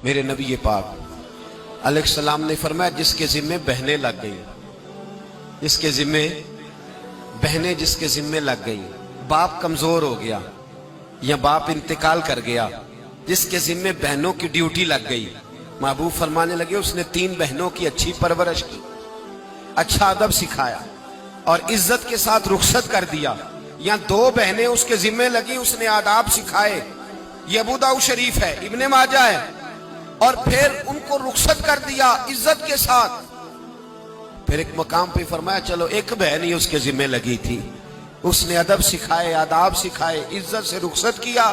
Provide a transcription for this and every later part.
میرے نبی پاک علیہ السلام نے فرمایا جس کے ذمے بہنیں لگ گئی، جس کے ذمے بہنیں جس کے ذمے لگ گئی، باپ کمزور ہو گیا یا باپ انتقال کر گیا، جس کے ذمے بہنوں کی ڈیوٹی لگ گئی، محبوب فرمانے لگے اس نے 3 بہنوں کی اچھی پرورش کی، اچھا ادب سکھایا اور عزت کے ساتھ رخصت کر دیا، یا 2 بہنیں اس کے ذمے لگی، اس نے آداب سکھائے، یہ ابو داؤد شریف ہے، ابن ماجہ ہے، اور پھر ان کو رخصت کر دیا عزت کے ساتھ۔ پھر ایک مقام پہ فرمایا چلو ایک بہن ہی اس کے ذمے لگی تھی، اس نے ادب سکھائے، آداب سکھائے، عزت سے رخصت کیا،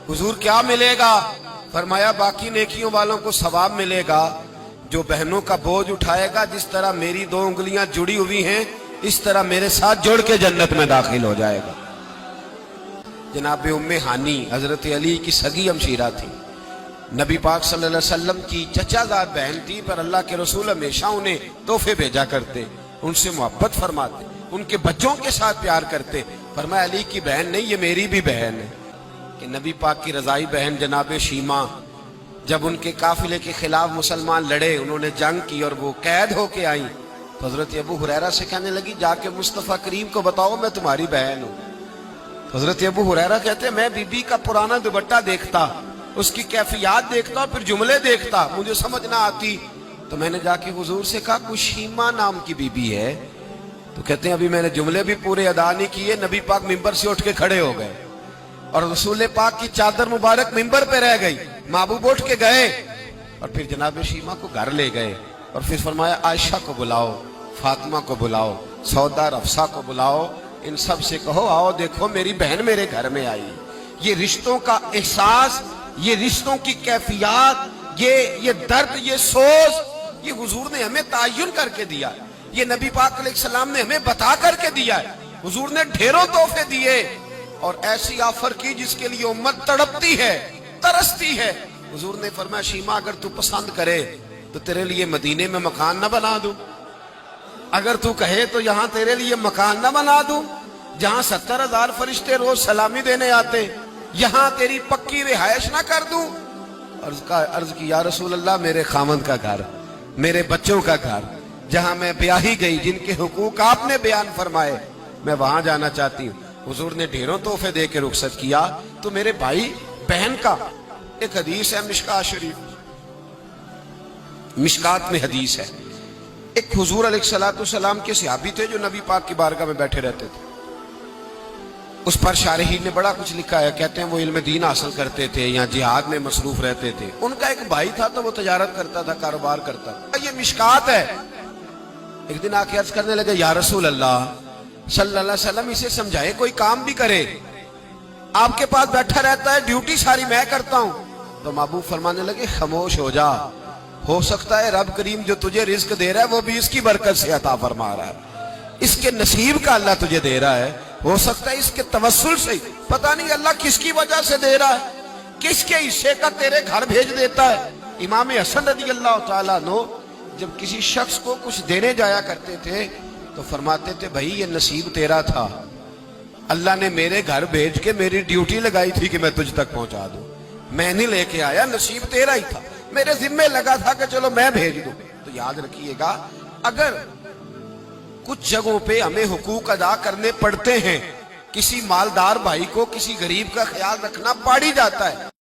حضور کیا ملے گا؟ فرمایا باقی نیکیوں والوں کو ثواب ملے گا، جو بہنوں کا بوجھ اٹھائے گا جس طرح میری 2 انگلیاں جڑی ہوئی ہیں اس طرح میرے ساتھ جڑ کے جنت میں داخل ہو جائے گا۔ جناب ام ہانی حضرت علی کی سگی ہمشیرہ تھی، نبی پاک صلی اللہ علیہ وسلم کی چچا زاد بہن تھی، پر اللہ کے رسول ہمیشہ انہیں تحفے بھیجا کرتے، ان سے محبت فرماتے، ان کے بچوں کے ساتھ پیار کرتے۔ فرمایا علی کی بہن نہیں، یہ میری بھی بہن ہے۔ کہ نبی پاک کی رضائی بہن جناب شیمہ جب ان کے قافلے کے خلاف مسلمان لڑے، انہوں نے جنگ کی اور وہ قید ہو کے آئیں، تو حضرت ابو ہریرہ سے کہنے لگی جا کے مصطفیٰ کریم کو بتاؤ میں تمہاری بہن ہوں۔ حضرت ابو ہریرہ کہتے ہیں میں بی بی کا پرانا دوپٹہ دیکھتا، اس کی کیفیات دیکھتا، پھر جملے دیکھتا، مجھے سمجھ نہ آتی، تو میں نے جا کے حضور سے کہا کوئی شیمہ نام کی بی بی ہے؟ تو کہتے ہیں ابھی میں نے جملے بھی پورے ادا نہیں کیے، نبی پاک ممبر سے اٹھ کے کھڑے ہو گئے اور رسول پاک کی چادر مبارک ممبر پہ رہ گئی، محبوب اٹھ کے گئے اور پھر جناب شیمہ کو گھر لے گئے اور پھر فرمایا عائشہ کو بلاؤ، فاطمہ کو بلاؤ، سودا رفسہ کو بلاؤ، ان سب سے کہو آؤ دیکھو میری بہن میرے گھر میں آئی۔ یہ رشتوں کا احساس، یہ رشتوں کی کیفیات، یہ درد، یہ سوز، یہ حضور نے ہمیں تعین کر کے دیا ہے، یہ نبی پاک علیہ السلام نے ہمیں بتا کر کے دیا ہے۔ حضور نے ڈھیروں تحفے دیے اور ایسی آفر کی جس کے لیے امت تڑپتی ہے، ترستی ہے۔ حضور نے فرمایا شیمہ اگر تو پسند کرے تو تیرے لیے مدینے میں مکان نہ بنا دوں، اگر تو کہے تو یہاں تیرے لیے مکان نہ بنا دوں جہاں 70,000 فرشتے روز سلامی دینے آتے، یہاں تیری پکی رہائش نہ کر دوں؟ عرض کی یا رسول اللہ میرے خامند کا گھر، میرے بچوں کا گھر، جہاں میں بیاہی گئی، جن کے حقوق آپ نے بیان فرمائے، میں وہاں جانا چاہتی ہوں۔ حضور نے ڈھیروں تحفے دے کے رخصت کیا۔ تو میرے بھائی بہن کا ایک حدیث ہے مشکات شریف، مشکات میں حدیث ہے، ایک حضور علیہ السلام کے صحابی تھے جو نبی پاک کی بارگاہ میں بیٹھے رہتے تھے، اس پر شارحین نے بڑا کچھ لکھا ہے، کہتے ہیں وہ علم دین حاصل کرتے تھے یا جہاد میں مصروف رہتے تھے۔ ان کا ایک بھائی تھا تو وہ تجارت کرتا تھا، کاروبار کرتا تھا، یہ مشکات ہے۔ ایک دن آ کے عرض کرنے لگے یا رسول اللہ صلی اللہ علیہ وسلم اسے سمجھائے کوئی کام بھی کرے، آپ کے پاس بیٹھا رہتا ہے، ڈیوٹی ساری میں کرتا ہوں۔ تو محبوب فرمانے لگے خاموش ہو جا، ہو سکتا ہے رب کریم جو تجھے رزق دے رہا ہے وہ بھی اس کی برکت سے عطا فرما رہا ہے، اس کے نصیب کا اللہ تجھے دے رہا ہے، ہو سکتا ہے اس کے توسل سے، پتہ نہیں اللہ کس کی وجہ سے دے رہا ہے، کس کے حصے کا تیرے گھر بھیج دیتا ہے۔ امام حسن رضی اللہ تعالیٰ عنہ جب کسی شخص کو کچھ دینے جایا کرتے تھے تو فرماتے تھے بھائی یہ نصیب تیرا تھا، اللہ نے میرے گھر بھیج کے میری ڈیوٹی لگائی تھی کہ میں تجھ تک پہنچا دوں، میں نہیں لے کے آیا، نصیب تیرا ہی تھا، میرے ذمہ لگا تھا کہ چلو میں بھیج دوں۔ تو یاد رکھیے گا اگر کچھ جگہوں پہ ہمیں حقوق ادا کرنے پڑتے ہیں، کسی مالدار بھائی کو کسی غریب کا خیال رکھنا پڑ ہی جاتا ہے۔